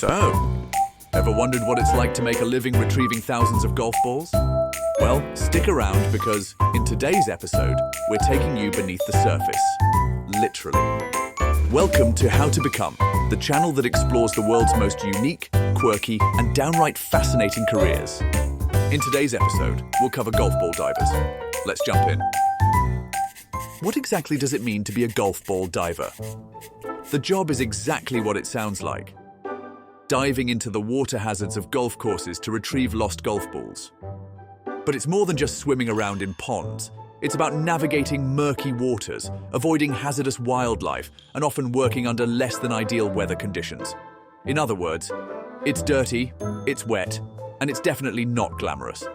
So, ever wondered what it's like to make a living retrieving thousands of golf balls? Well, stick around because in today's episode, we're taking you beneath the surface. Literally. Welcome to How to Become, the channel that explores the world's most unique, quirky, and downright fascinating careers. In today's episode, we'll cover golf ball divers. Let's jump in. What exactly does it mean to be a golf ball diver? The job is exactly what it sounds like. Diving into the water hazards of golf courses to retrieve lost golf balls. But it's more than just swimming around in ponds. It's about navigating murky waters, avoiding hazardous wildlife, and often working under less than ideal weather conditions. In other words, it's dirty, it's wet, and it's definitely not glamorous.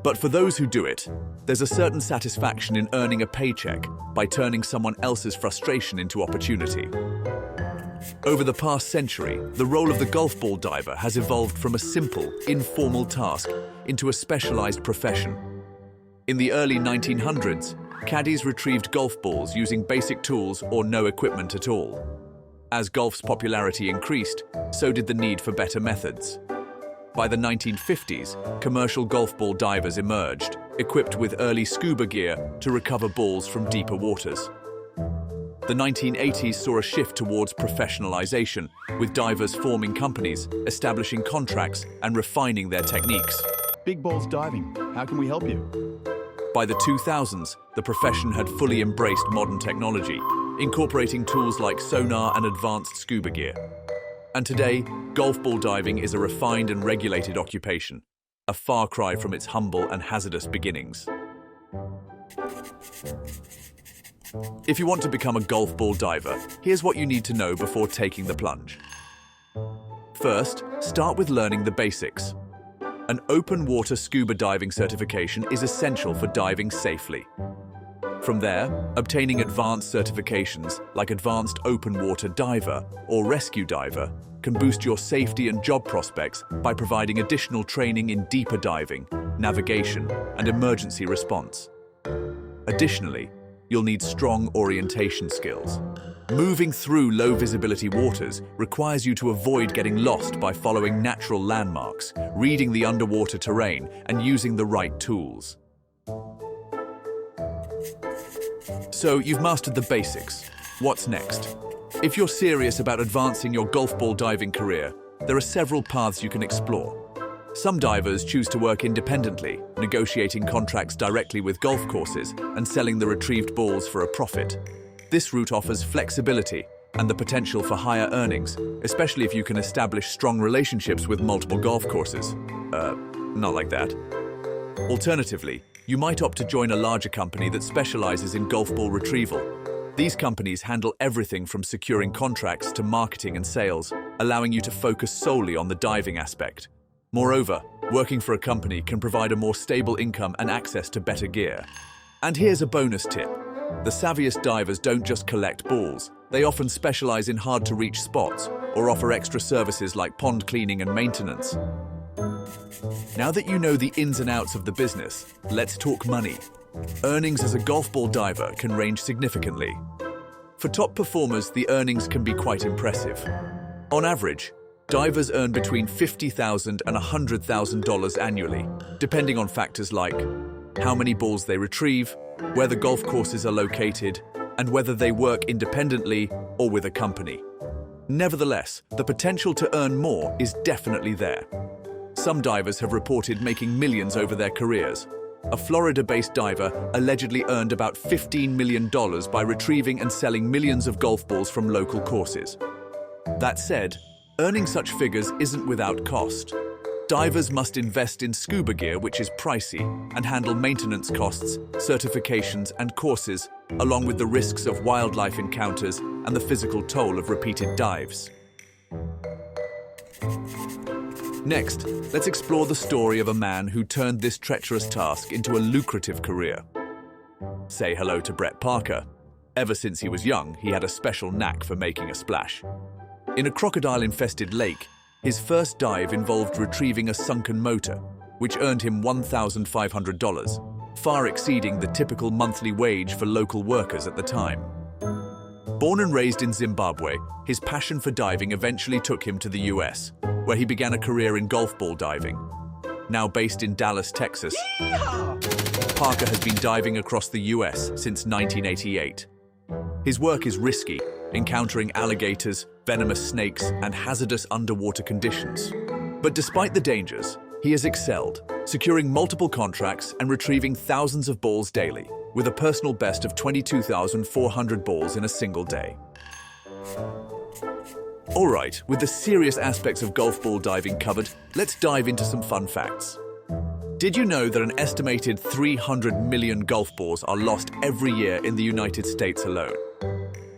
But for those who do it, there's a certain satisfaction in earning a paycheck by turning someone else's frustration into opportunity. Over the past century, the role of the golf ball diver has evolved from a simple, informal task into a specialized profession. In the early 1900s, caddies retrieved golf balls using basic tools or no equipment at all. As golf's popularity increased, so did the need for better methods. By the 1950s, commercial golf ball divers emerged, equipped with early scuba gear to recover balls from deeper waters. The 1980s saw a shift towards professionalization, with divers forming companies, establishing contracts, and refining their techniques. Big Balls Diving, how can we help you? By the 2000s, the profession had fully embraced modern technology, incorporating tools like sonar and advanced scuba gear. And today, golf ball diving is a refined and regulated occupation, a far cry from its humble and hazardous beginnings. If you want to become a golf ball diver, here's what you need to know before taking the plunge. First, start with learning the basics. An open water scuba diving certification is essential for diving safely. From there, obtaining advanced certifications like Advanced Open Water Diver or Rescue Diver can boost your safety and job prospects by providing additional training in deeper diving, navigation, and emergency response. Additionally, you'll need strong orientation skills. Moving through low-visibility waters requires you to avoid getting lost by following natural landmarks, reading the underwater terrain, and using the right tools. So you've mastered the basics. What's next? If you're serious about advancing your golf ball diving career, there are several paths you can explore. Some divers choose to work independently, negotiating contracts directly with golf courses and selling the retrieved balls for a profit. This route offers flexibility and the potential for higher earnings, especially if you can establish strong relationships with multiple golf courses. Not like that. Alternatively, you might opt to join a larger company that specializes in golf ball retrieval. These companies handle everything from securing contracts to marketing and sales, allowing you to focus solely on the diving aspect. Moreover, working for a company can provide a more stable income and access to better gear. And here's a bonus tip. The savviest divers don't just collect balls. They often specialize in hard-to-reach spots or offer extra services like pond cleaning and maintenance. Now that you know the ins and outs of the business, let's talk money. Earnings as a golf ball diver can range significantly. For top performers, the earnings can be quite impressive. On average, divers earn between $50,000 and $100,000 annually, depending on factors like how many balls they retrieve, where the golf courses are located, and whether they work independently or with a company. Nevertheless, the potential to earn more is definitely there. Some divers have reported making millions over their careers. A Florida-based diver allegedly earned about $15 million by retrieving and selling millions of golf balls from local courses. That said, earning such figures isn't without cost. Divers must invest in scuba gear, which is pricey, and handle maintenance costs, certifications, and courses, along with the risks of wildlife encounters and the physical toll of repeated dives. Next, let's explore the story of a man who turned this treacherous task into a lucrative career. Say hello to Brett Parker. Ever since he was young, he had a special knack for making a splash. In a crocodile-infested lake, his first dive involved retrieving a sunken motor, which earned him $1,500, far exceeding the typical monthly wage for local workers at the time. Born and raised in Zimbabwe, his passion for diving eventually took him to the US, where he began a career in golf ball diving. Now based in Dallas, Texas, Parker has been diving across the US since 1988. His work is risky, encountering alligators, venomous snakes, and hazardous underwater conditions. But despite the dangers, he has excelled, securing multiple contracts and retrieving thousands of balls daily, with a personal best of 22,400 balls in a single day. All right, with the serious aspects of golf ball diving covered, let's dive into some fun facts. Did you know that an estimated 300 million golf balls are lost every year in the United States alone?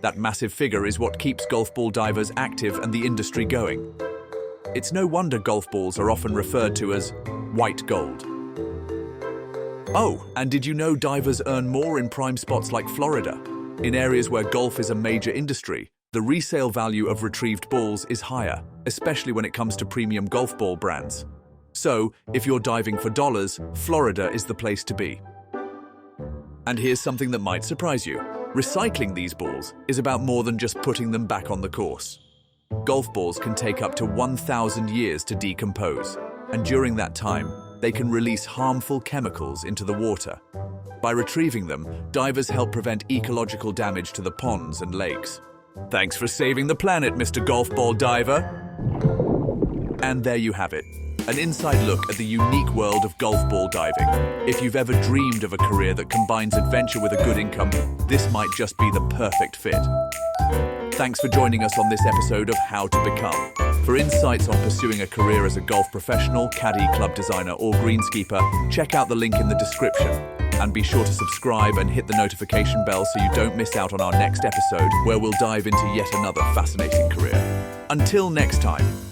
That massive figure is what keeps golf ball divers active and the industry going. It's no wonder golf balls are often referred to as white gold. Oh, and did you know divers earn more in prime spots like Florida? In areas where golf is a major industry, the resale value of retrieved balls is higher, especially when it comes to premium golf ball brands. So, if you're diving for dollars, Florida is the place to be. And here's something that might surprise you. Recycling these balls is about more than just putting them back on the course. Golf balls can take up to 1,000 years to decompose, and during that time, they can release harmful chemicals into the water. By retrieving them, divers help prevent ecological damage to the ponds and lakes. Thanks for saving the planet, Mr. Golf Ball Diver! And there you have it, an inside look at the unique world of golf ball diving. If you've ever dreamed of a career that combines adventure with a good income, this might just be the perfect fit. Thanks for joining us on this episode of How to Become. For insights on pursuing a career as a golf professional, caddy, club designer, or greenskeeper, check out the link in the description. And be sure to subscribe and hit the notification bell so you don't miss out on our next episode, where we'll dive into yet another fascinating career. Until next time.